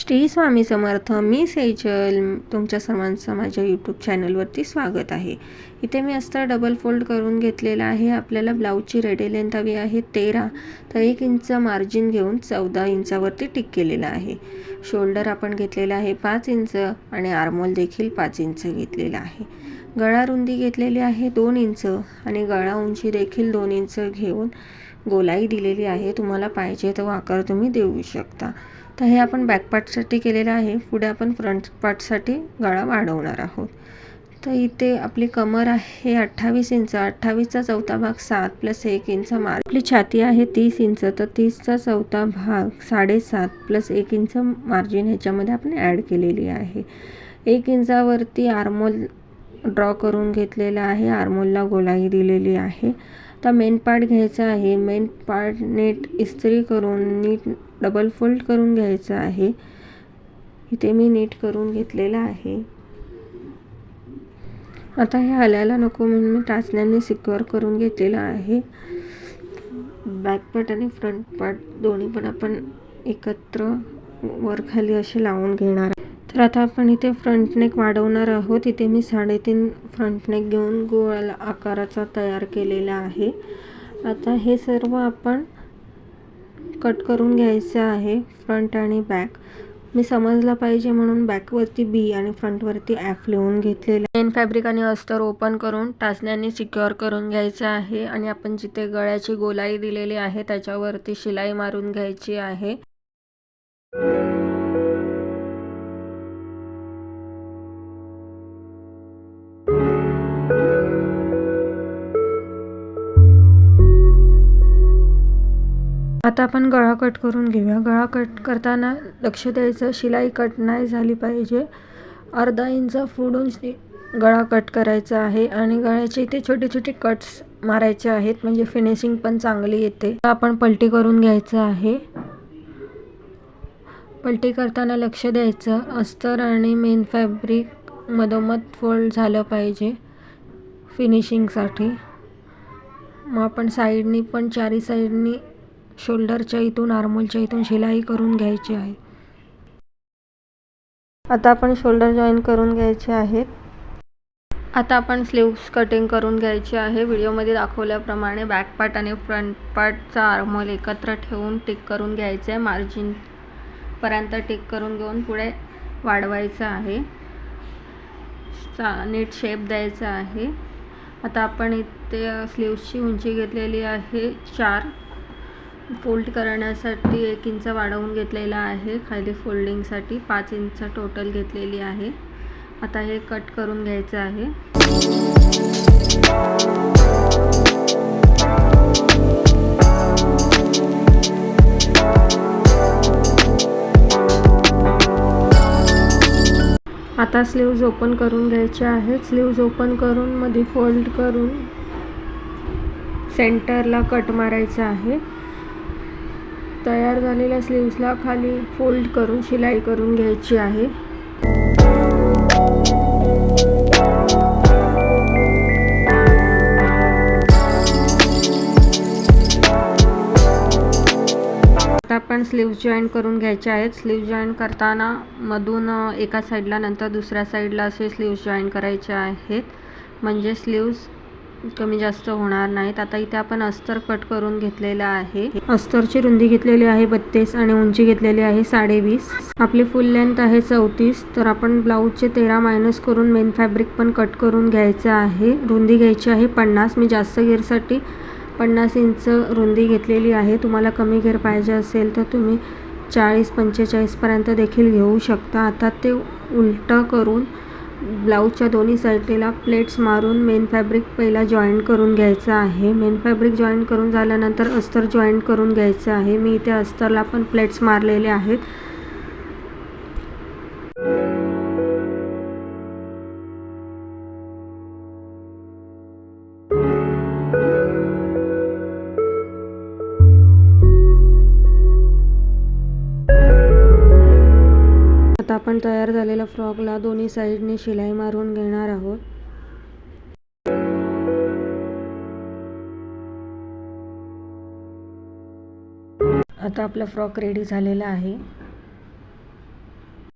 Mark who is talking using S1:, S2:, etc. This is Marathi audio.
S1: श्री स्वामी समर्थ. मी सेजल. तुमच्या सर्वांचं माझ्या यूट्यूब चॅनलवरती स्वागत आहे. इथे मी अस्तर डबल फोल्ड करून घेतलेला आहे. आपल्याला ब्लाऊजची रेडी लेंथ हवी आहे 13, तर 1 इंच मार्जिन घेऊन 14 इंचावरती टिक केलेला आहे. शोल्डर आपण घेतलेला आहे 5 इंच आणि आर्महोल देखील 5 इंच घेतलेला आहे. गळा रुंदी घेतलेली आहे 2 इंच आणि गळा उंची देखील 2 इंच घेऊन गोलाई दिलेली आहे. तुम्हाला पाहिजे तो आकार तुम्ही देऊ शकता. तर हे आपण बॅक पार्टसाठी केलेलं आहे. पुढे आपण फ्रंट पार्टसाठी गळा वाढवणार आहोत. तर इथे आपली कमर आहे 28 इंच. 28चा चौथा भाग 7 + 1 इंच मार्जिन. आपली छाती आहे 30 इंच, तर 30चा चौथा भाग 7.5 + 1 इंच मार्जिन ह्याच्यामध्ये आपण ॲड केलेली आहे. 1 इंचावरती आर्महोल ड्रॉ करून घेतलेला आहे. आर्महोलला गोलाई दिलेली आहे. आता मेन पार्ट घ्यायचा आहे. मेन पार्ट नीट इस्त्री करून नीट डबल फोल्ड करून घ्यायचं आहे. इथे मी नीट करून घेतलेला आहे. आता हे हलायला नको म्हणून मी टाचण्यांनी सिक्युअर करून घेतलेला आहे. बॅक पार्ट आणि फ्रंट पार्ट दोन्ही पण आपण एकत्र वर खाली असे लावून घेणार. तर आता आपण इथे फ्रंट नेक वाढवणार आहोत. इथे मी 3.5 फ्रंट नेक घेऊन गोल आकाराचा तयार केलेला आहे. आता हे सर्व आपण कट करून घ्यायचं आहे, फ्रंट आणि बॅक. मी समजलं पाहिजे म्हणून बॅकवरती बी आणि फ्रंटवरती एफ लिहून घेतलेलं. मेन फॅब्रिक आणि अस्तर ओपन करून टाचण्यांनी सिक्युअर करून घ्यायचं आहे आणि आपण जिथे गळ्याची गोलाई दिलेली आहे त्याच्यावरती शिलाई मारून घ्यायची आहे. आता आपण गळा कट करून घेऊया. गळा कट करताना लक्ष द्यायचं, शिलाई कट नाही झाली पाहिजे. अर्धा इंच पुढून गळा कट करायचा आहे आणि गळ्याचे इथे छोटे छोटे कट्स मारायचे आहेत, म्हणजे फिनिशिंग पण चांगली येते. आपण पलटी करून घ्यायचं आहे. पलटी करताना लक्ष द्यायचं, अस्तर आणि मेन फॅब्रिक मधोमध फोल्ड झालं पाहिजे फिनिशिंगसाठी. मग आपण साईडनी पण चारी साईडनी शोल्डरच्या इथून आर्महोलच्या इथून शिलाई करून घ्यायची आहे. आता आपण शोल्डर जॉईन करून घ्यायचे आहेत. आता आपण स्लीव्स कटिंग करून घ्यायची आहे. व्हिडिओमध्ये दाखवल्याप्रमाणे बॅक पार्ट आणि फ्रंट पार्टचा आर्महोल एकत्र ठेवून टिक करून घ्यायचं आहे. मार्जिनपर्यंत टिक करून घेऊन पुढे वाढवायचं आहे. नीट शेप द्यायचा आहे. आता आपण इथे स्लीव्सची उंची घेतलेली आहे 4. फोल्ड करण्यासाठी 1 इंच वाढवून घेतलेला आहे. खाली फोल्डिंगसाठी 5 इंच टोटल घेतलेली आहे. आता हे कट करून घ्यायचं आहे. आता स्लीव्ज ओपन करून घ्यायचे आहेत. स्लीव्ज ओपन करून मध्ये फोल्ड करून सेंटरला कट मारायचा आहे. तयार झालेल्या स्लीव्सला खाली फोल्ड करून शिलाई करून घ्यायची आहे. आता आपण स्लीव्स जॉईन करून घ्यायचे आहेत. स्लीव्स जॉईन करताना मधून एका साईडला नंतर दुसऱ्या साईडला असे स्लीव्स जॉईन करायचे आहेत, म्हणजे स्लीव्स कमी जास्त होणार नाहीत. आता इथे आपण अस्तर कट करून घेतलेला आहे. अस्तरची रुंदी घेतलेली आहे 32 आणि उंची घेतलेली आहे 20.5. आपली फुल लेंथ आहे 34. तर आपण ब्लाऊजचे 13 मायनस करून मेन फॅब्रिक पण कट करून घ्यायचं आहे. रुंदी घ्यायची आहे 50. मी जास्त घेरसाठी 50 इंच रुंदी घेतलेली आहे. तुम्हाला कमी घेर पाहिजे असेल तर तुम्ही 40-45 पर्यंत देखील घेऊ शकता. आता ते उलटं करून ब्लाऊजच्या दोन्ही साईडला प्लेट्स मारून मेन फॅब्रिक पहिला जॉईन करून घ्यायचं आहे. मेन फॅब्रिक जॉईन करून झाल्यानंतर अस्तर जॉईन करून घ्यायचं आहे. मी इथे अस्तरला पण प्लेट्स मारलेले आहेत. आता आपण तयार झालेल्या फ्रॉकला दोन्ही साईडनी शिलाई मारून घेणार आहोत. आता आपला फ्रॉक रेडी झालेला आहे.